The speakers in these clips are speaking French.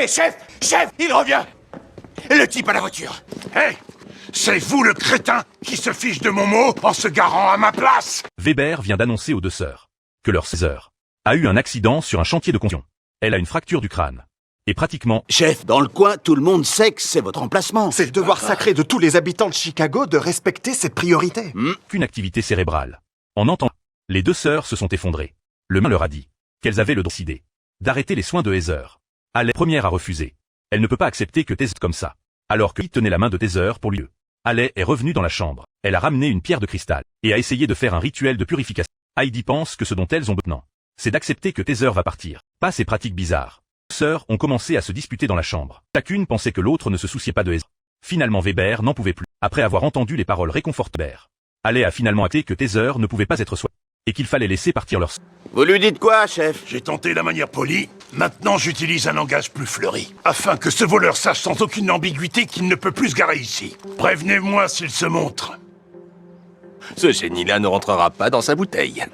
Hé, chef! Chef! Il revient! Le type à la voiture! Hé! C'est vous le crétin qui se fiche de mon mot en se garant à ma place! Weber vient d'annoncer aux deux sœurs que leur sœur a eu un accident sur un chantier de construction. Elle a une fracture du crâne. Et pratiquement... Chef, dans le coin, tout le monde sait que c'est votre emplacement. C'est le devoir sacré de tous les habitants de Chicago de respecter cette priorité. Qu'une activité cérébrale. En entendant, les deux sœurs se sont effondrées. Le médecin leur a dit qu'elles avaient le droit décidé d'arrêter les soins de Heather. Alec, première à refuser. Elle ne peut pas accepter que Heather comme ça. Alors que tenait la main de Heather pour lui. Alec est revenue dans la chambre. Elle a ramené une pierre de cristal et a essayé de faire un rituel de purification. Heidi pense que ce dont elles ont besoin, c'est d'accepter que Heather va partir. Pas ces pratiques bizarres. Les sœurs ont commencé à se disputer dans la chambre. Chacune pensait que l'autre ne se souciait pas de Heather. Finalement Weber n'en pouvait plus. Après avoir entendu les paroles réconfortantes, Alec a finalement acté que Heather ne pouvait pas être soignée et qu'il fallait laisser partir leur sœur. Vous lui dites quoi, chef? J'ai tenté la manière polie, maintenant j'utilise un langage plus fleuri, afin que ce voleur sache sans aucune ambiguïté qu'il ne peut plus se garer ici. Prévenez-moi s'il se montre. Ce génie-là ne rentrera pas dans sa bouteille.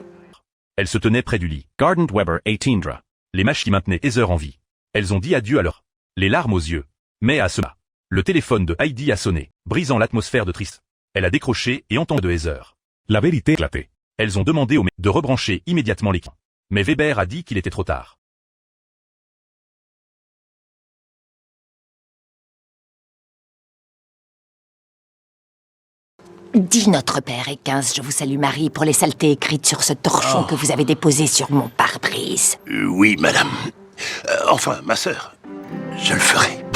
Elle se tenait près du lit. Gardner Weber et Tindra. Les machines qui maintenaient Heather en vie. Elles ont dit adieu à leur, les larmes aux yeux. Mais à ce moment, le téléphone de Heidi a sonné, brisant l'atmosphère de tristesse. Elle a décroché et entendu de Heather. La vérité éclatait. Elles ont demandé au mec de rebrancher immédiatement l'équipe. Mais Weber a dit qu'il était trop tard. Dis notre Père et 15, je vous salue Marie, pour les saletés écrites sur ce torchon que vous avez déposé sur mon pare-brise. Oui, madame. Enfin, ma sœur, je le ferai.